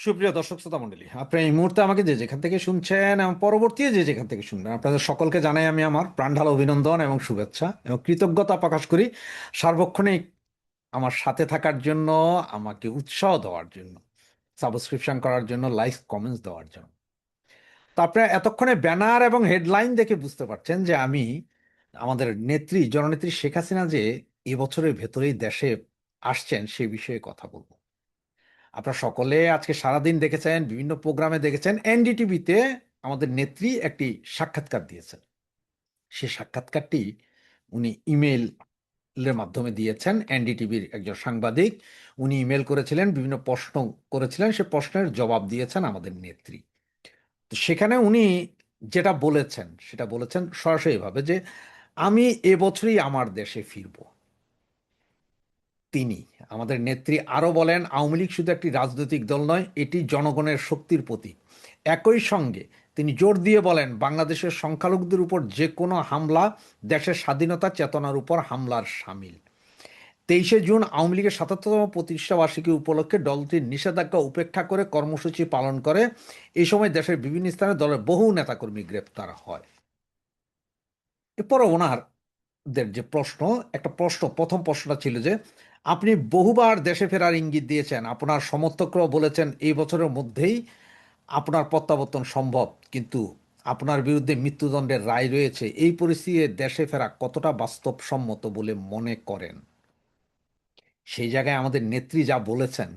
সুপ্রিয় দর্শক শ্রোতা মণ্ডলী, আপনি এই মুহূর্তে আমাকে যে যেখান থেকে শুনছেন এবং পরবর্তী যে যেখান থেকে শুনবেন, আপনাদের সকলকে জানাই আমি আমার প্রাণঢালা অভিনন্দন এবং শুভেচ্ছা এবং কৃতজ্ঞতা প্রকাশ করি সার্বক্ষণিক আমার সাথে থাকার জন্য, আমাকে উৎসাহ দেওয়ার জন্য, সাবস্ক্রিপশন করার জন্য, লাইক কমেন্টস দেওয়ার জন্য। তো আপনারা এতক্ষণে ব্যানার এবং হেডলাইন দেখে বুঝতে পারছেন যে আমি আমাদের নেত্রী জননেত্রী শেখ হাসিনা যে এবছরের ভেতরেই দেশে আসছেন সে বিষয়ে কথা বলবো। আপনারা সকলে আজকে সারাদিন দেখেছেন, বিভিন্ন প্রোগ্রামে দেখেছেন, এনডিটিভিতে আমাদের নেত্রী একটি সাক্ষাৎকার দিয়েছেন। সে সাক্ষাৎকারটি উনি ইমেইলের মাধ্যমে দিয়েছেন। এনডিটিভির একজন সাংবাদিক, উনি ইমেল করেছিলেন, বিভিন্ন প্রশ্ন করেছিলেন, সে প্রশ্নের জবাব দিয়েছেন আমাদের নেত্রী। তো সেখানে উনি যেটা বলেছেন সেটা বলেছেন সরাসরি ভাবে যে আমি এবছরই আমার দেশে ফিরবো। তিনি, আমাদের নেত্রী, আরো বলেন আওয়ামী লীগ শুধু একটি রাজনৈতিক দল নয়, এটি জনগণের শক্তির প্রতীক। একই সঙ্গে তিনি জোর দিয়ে বলেন বাংলাদেশের সংখ্যালঘুদের উপর যে কোনো হামলা দেশের স্বাধীনতা চেতনার উপর হামলার শামিল। 23শে জুন আওয়ামী লীগের ৭৭তম প্রতিষ্ঠা বার্ষিকী উপলক্ষে দলটির নিষেধাজ্ঞা উপেক্ষা করে কর্মসূচি পালন করে। এই সময় দেশের বিভিন্ন স্থানে দলের বহু নেতাকর্মী গ্রেপ্তার হয়। এরপর ওনারদের যে প্রশ্ন, একটা প্রশ্ন, প্রথম প্রশ্নটা ছিল যে আপনি বহুবার দেশে ফেরার ইঙ্গিত দিয়েছেন, আপনার সমর্থকরাও বলেছেন এই বছরের মধ্যেই আপনার প্রত্যাবর্তন সম্ভব, কিন্তু আপনার বিরুদ্ধে মৃত্যুদণ্ডের রায় রয়েছে। এই পরিস্থিতিতে দেশে ফেরা কতটা বাস্তবসম্মত বলে মনে করেন? সেই জায়গায় আমাদের নেত্রী যা বলেছেন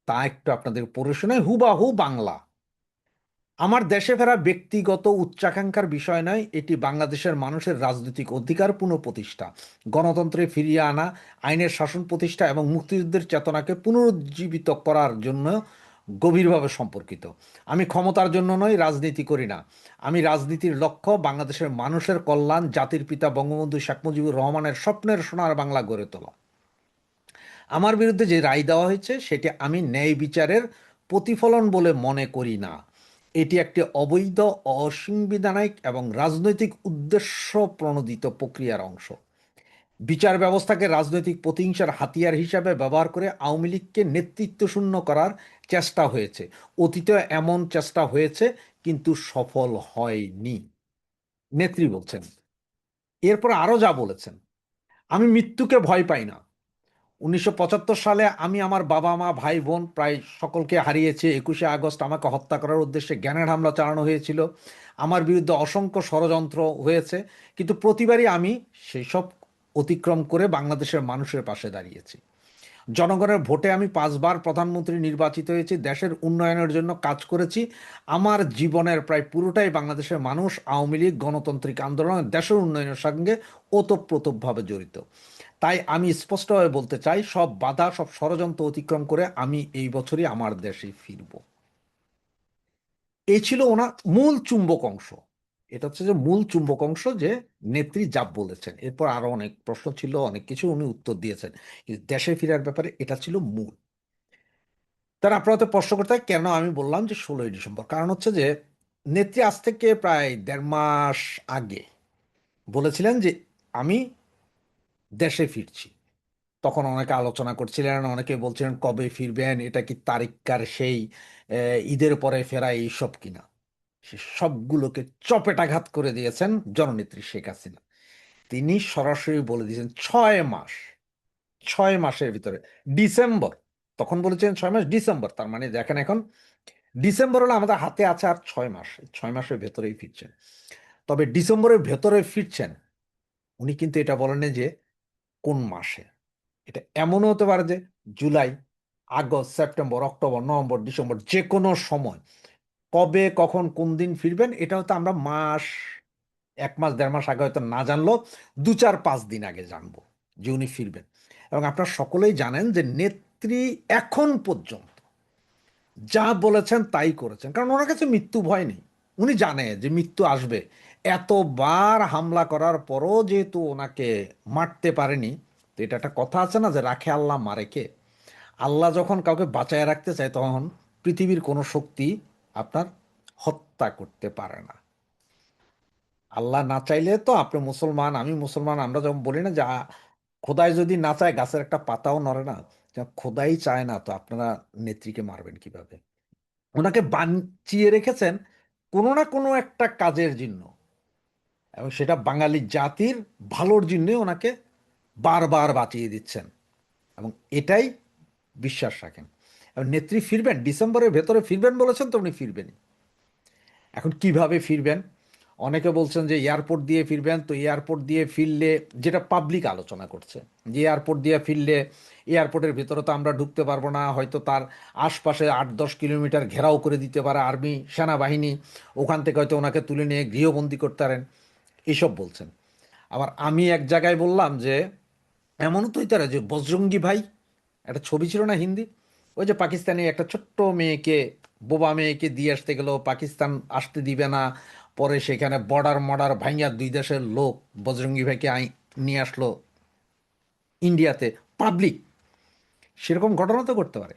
তা একটু আপনাদের পড়ে শোনায়, হুবাহু বাংলা। আমার দেশে ফেরা ব্যক্তিগত উচ্চাকাঙ্ক্ষার বিষয় নয়, এটি বাংলাদেশের মানুষের রাজনৈতিক অধিকার পুনঃপ্রতিষ্ঠা, গণতন্ত্রে ফিরিয়ে আনা, আইনের শাসন প্রতিষ্ঠা এবং মুক্তিযুদ্ধের চেতনাকে পুনরুজ্জীবিত করার জন্য গভীরভাবে সম্পর্কিত। আমি ক্ষমতার জন্য নয়, রাজনীতি করি না। আমি রাজনীতির লক্ষ্য বাংলাদেশের মানুষের কল্যাণ, জাতির পিতা বঙ্গবন্ধু শেখ মুজিবুর রহমানের স্বপ্নের সোনার বাংলা গড়ে তোলা। আমার বিরুদ্ধে যে রায় দেওয়া হয়েছে সেটি আমি ন্যায় বিচারের প্রতিফলন বলে মনে করি না। এটি একটি অবৈধ, অসাংবিধানিক এবং রাজনৈতিক উদ্দেশ্য প্রণোদিত প্রক্রিয়ার অংশ। বিচার ব্যবস্থাকে রাজনৈতিক প্রতিহিংসার হাতিয়ার হিসাবে ব্যবহার করে আওয়ামী লীগকে নেতৃত্বশূন্য করার চেষ্টা হয়েছে। অতীতে এমন চেষ্টা হয়েছে, কিন্তু সফল হয়নি। নেত্রী বলছেন। এরপর আরো যা বলেছেন, আমি মৃত্যুকে ভয় পাই না। 1975 সালে আমি আমার বাবা মা ভাই বোন প্রায় সকলকে হারিয়েছি। 21শে আগস্ট আমাকে হত্যা করার উদ্দেশ্যে গ্যানেড হামলা চালানো হয়েছিল। আমার বিরুদ্ধে অসংখ্য ষড়যন্ত্র হয়েছে, কিন্তু প্রতিবারই আমি সেই সব অতিক্রম করে বাংলাদেশের মানুষের পাশে দাঁড়িয়েছি। জনগণের ভোটে আমি 5বার প্রধানমন্ত্রী নির্বাচিত হয়েছি, দেশের উন্নয়নের জন্য কাজ করেছি। আমার জীবনের প্রায় পুরোটাই বাংলাদেশের মানুষ, আওয়ামী লীগ, গণতান্ত্রিক আন্দোলন, দেশের উন্নয়নের সঙ্গে ওতপ্রোতভাবে জড়িত। তাই আমি স্পষ্টভাবে বলতে চাই, সব বাধা, সব ষড়যন্ত্র অতিক্রম করে আমি এই বছরই আমার দেশে ফিরব। এই ছিল ওনার মূল চুম্বক অংশ। এটা হচ্ছে যে মূল চুম্বক অংশ, যে নেত্রী যা বলেছেন। এরপর আরো অনেক প্রশ্ন ছিল, অনেক কিছু উনি উত্তর দিয়েছেন, কিন্তু দেশে ফেরার ব্যাপারে এটা ছিল মূল। তার আপনারা তো প্রশ্ন করতে হয় কেন আমি বললাম যে 16ই ডিসেম্বর, কারণ হচ্ছে যে নেত্রী আজ থেকে প্রায় 1.5 মাস আগে বলেছিলেন যে আমি দেশে ফিরছি। তখন অনেকে আলোচনা করছিলেন, অনেকে বলছিলেন কবে ফিরবেন, এটা কি তারিখকার সেই ঈদের পরে ফেরা এইসব কিনা। সে সবগুলোকে চপেটাঘাত করে দিয়েছেন জননেত্রী শেখ হাসিনা। তিনি সরাসরি বলে দিয়েছেন 6 মাস, 6 মাসের ভিতরে ডিসেম্বর। তখন বলেছেন 6 মাস, ডিসেম্বর, তার মানে দেখেন এখন ডিসেম্বর হলে আমাদের হাতে আছে আর 6 মাস, 6 মাসের ভেতরেই ফিরছেন। তবে ডিসেম্বরের ভেতরে ফিরছেন, উনি কিন্তু এটা বলেন যে কোন মাসে। এটা এমনও হতে পারে যে July, August, September, October, November, December, যে কোনো সময়। কবে, কখন, কোন দিন ফিরবেন এটা হয়তো আমরা 1 মাস 1.5 মাস আগে হয়তো না জানলেও 2 4 5 দিন আগে জানবো যে উনি ফিরবেন। এবং আপনারা সকলেই জানেন যে নেত্রী এখন পর্যন্ত যা বলেছেন তাই করেছেন, কারণ ওনার কাছে মৃত্যু ভয় নেই। উনি জানে যে মৃত্যু আসবে। এতবার হামলা করার পরও যেহেতু ওনাকে মারতে পারেনি, তো এটা একটা কথা আছে না যে রাখে আল্লাহ মারে কে। আল্লাহ যখন কাউকে বাঁচায় রাখতে চায় তখন পৃথিবীর কোনো শক্তি আপনার হত্যা করতে পারে না। আল্লাহ না চাইলে তো আপনি মুসলমান, আমি মুসলমান, আমরা যখন বলি না যে খোদাই যদি না চায় গাছের একটা পাতাও নড়ে না, খোদাই চায় না, তো আপনারা নেত্রীকে মারবেন কিভাবে? ওনাকে বাঁচিয়ে রেখেছেন কোনো না কোনো একটা কাজের জন্য, এবং সেটা বাঙালি জাতির ভালোর জন্য ওনাকে বারবার বাঁচিয়ে দিচ্ছেন, এবং এটাই বিশ্বাস রাখেন। এবং নেত্রী ফিরবেন, ডিসেম্বরের ভেতরে ফিরবেন বলেছেন, তো উনি ফিরবেনই। এখন কিভাবে ফিরবেন? অনেকে বলছেন যে এয়ারপোর্ট দিয়ে ফিরবেন, তো এয়ারপোর্ট দিয়ে ফিরলে, যেটা পাবলিক আলোচনা করছে, যে এয়ারপোর্ট দিয়ে ফিরলে এয়ারপোর্টের ভেতরে তো আমরা ঢুকতে পারবো না, হয়তো তার আশপাশে 8-10 কিলোমিটার ঘেরাও করে দিতে পারে আর্মি সেনাবাহিনী, ওখান থেকে হয়তো ওনাকে তুলে নিয়ে গৃহবন্দী করতে পারেন, এসব বলছেন। আবার আমি এক জায়গায় বললাম যে এমনও তো হইতে পারে যে বজরঙ্গি ভাই, একটা ছবি ছিল না হিন্দি, ওই যে পাকিস্তানি একটা ছোট্ট মেয়েকে, বোবা মেয়েকে দিয়ে আসতে গেল, পাকিস্তান আসতে দিবে না, পরে সেখানে বর্ডার মর্ডার ভাইঙ্গা দুই দেশের লোক বজরঙ্গি ভাইকে নিয়ে আসলো ইন্ডিয়াতে, পাবলিক। সেরকম ঘটনা তো করতে পারে,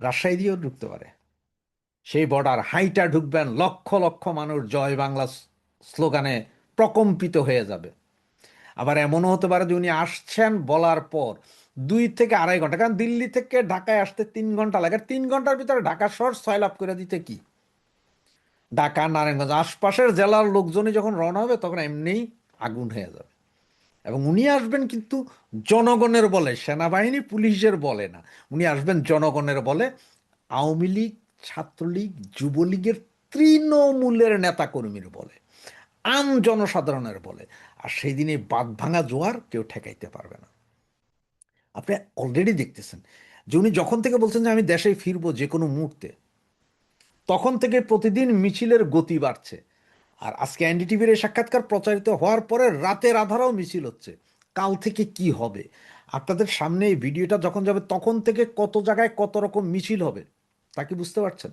রাজশাহী দিয়েও ঢুকতে পারে। সেই বর্ডার হাইটা ঢুকবেন, লক্ষ লক্ষ মানুষ জয় বাংলা স্লোগানে প্রকম্পিত হয়ে যাবে। আবার এমনও হতে পারে যে উনি আসছেন বলার পর 2 থেকে আড়াই ঘন্টা, কারণ দিল্লি থেকে ঢাকায় আসতে 3 ঘন্টা লাগে, 3 ঘন্টার ভিতরে ঢাকা শহর সয়লাভ করে দিতে কি, ঢাকা নারায়ণগঞ্জ আশপাশের জেলার লোকজনই যখন রওনা হবে তখন এমনিই আগুন হয়ে যাবে। এবং উনি আসবেন কিন্তু জনগণের বলে, সেনাবাহিনী পুলিশের বলে না, উনি আসবেন জনগণের বলে, আওয়ামী লীগ, ছাত্রলীগ, যুবলীগের তৃণমূলের নেতাকর্মীর বলে, আম জনসাধারণের বলে। আর সেই দিনে বাঁধ ভাঙা জোয়ার কেউ ঠেকাইতে পারবে না। আপনি অলরেডি দেখতেছেন যে উনি যখন থেকে বলছেন যে আমি দেশে ফিরবো যে কোনো মুহূর্তে, তখন থেকে প্রতিদিন মিছিলের গতি বাড়ছে। আর আজকে এনডিটিভির এই সাক্ষাৎকার প্রচারিত হওয়ার পরে রাতের আধারাও মিছিল হচ্ছে। কাল থেকে কি হবে আপনাদের সামনে, এই ভিডিওটা যখন যাবে তখন থেকে কত জায়গায় কত রকম মিছিল হবে তা কি বুঝতে পারছেন?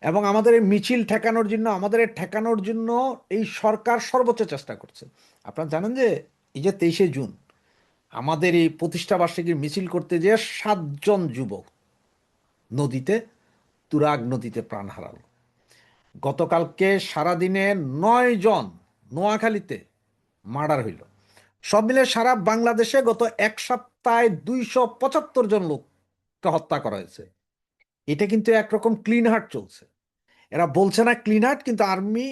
এবং আমাদের এই মিছিল ঠেকানোর জন্য, আমাদের এই ঠেকানোর জন্য এই সরকার সর্বোচ্চ চেষ্টা করছে। আপনারা জানেন যে এই যে 23শে জুন আমাদের এই প্রতিষ্ঠা বার্ষিকীর মিছিল করতে যেয়ে 7 জন যুবক নদীতে, তুরাগ নদীতে প্রাণ হারালো। গতকালকে সারাদিনে 9 জন নোয়াখালীতে মার্ডার হইল। সব মিলে সারা বাংলাদেশে গত এক সপ্তাহে 275 জন লোককে হত্যা করা হয়েছে। এটা কিন্তু একরকম ক্লিন হার্ট চলছে। এরা বলছে না ক্লিন হার্ট, কিন্তু আর্মি,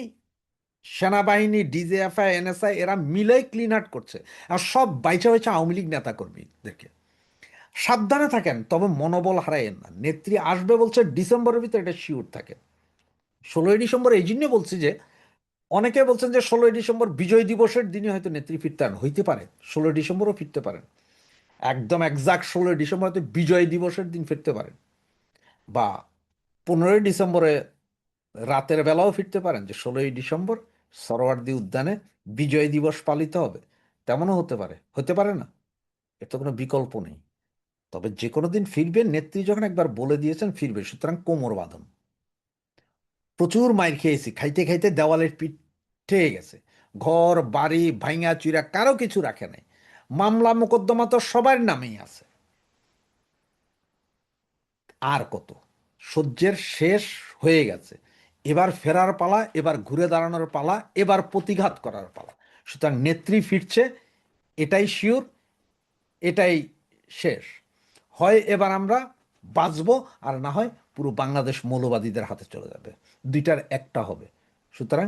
সেনাবাহিনী, ডিজিএফআই, এনএসআই এরা মিলেই ক্লিন হার্ট করছে। আর সব বাইচা হয়েছে আওয়ামী লীগ নেতাকর্মীদেরকে। সাবধানে থাকেন, তবে মনোবল হারাইয়েন না। নেত্রী আসবে বলছে ডিসেম্বরের ভিতরে, এটা শিওর থাকে। 16ই ডিসেম্বর এই জন্য বলছি যে অনেকে বলছেন যে 16ই ডিসেম্বর বিজয় দিবসের দিনে হয়তো নেত্রী ফিরতে পারেন, হইতে পারে 16ই ডিসেম্বরও ফিরতে পারেন, একদম একজাক্ট 16ই ডিসেম্বর হয়তো বিজয় দিবসের দিন ফিরতে পারেন, বা 15ই ডিসেম্বরে রাতের বেলাও ফিরতে পারেন, যে 16ই ডিসেম্বর সরোয়ার্দী উদ্যানে বিজয় দিবস পালিত হবে, তেমনও হতে পারে, হতে পারে না, এর তো কোনো বিকল্প নেই। তবে যে কোনো দিন ফিরবেন, নেত্রী যখন একবার বলে দিয়েছেন ফিরবে, সুতরাং কোমর বাঁধন। প্রচুর মাইর খেয়েছি, খাইতে খাইতে দেওয়ালের পিঠ ঠেয়ে গেছে, ঘর বাড়ি ভাঙা চুরা কারো কিছু রাখে নাই, মামলা মোকদ্দমা তো সবার নামেই আছে। আর কত, সহ্যের শেষ হয়ে গেছে। এবার ফেরার পালা, এবার ঘুরে দাঁড়ানোর পালা, এবার প্রতিঘাত করার পালা। সুতরাং নেত্রী ফিরছে, এটাই শিওর, এটাই শেষ। হয় এবার আমরা বাঁচবো, আর না হয় পুরো বাংলাদেশ মৌলবাদীদের হাতে চলে যাবে, দুইটার একটা হবে। সুতরাং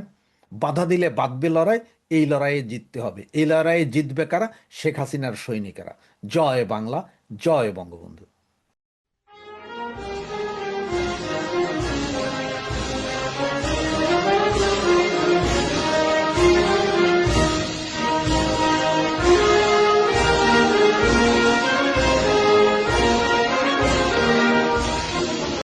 বাধা দিলে বাঁধবে লড়াই, এই লড়াইয়ে জিততে হবে। এই লড়াইয়ে জিতবে কারা? শেখ হাসিনার সৈনিকেরা। জয় বাংলা, জয় বঙ্গবন্ধু।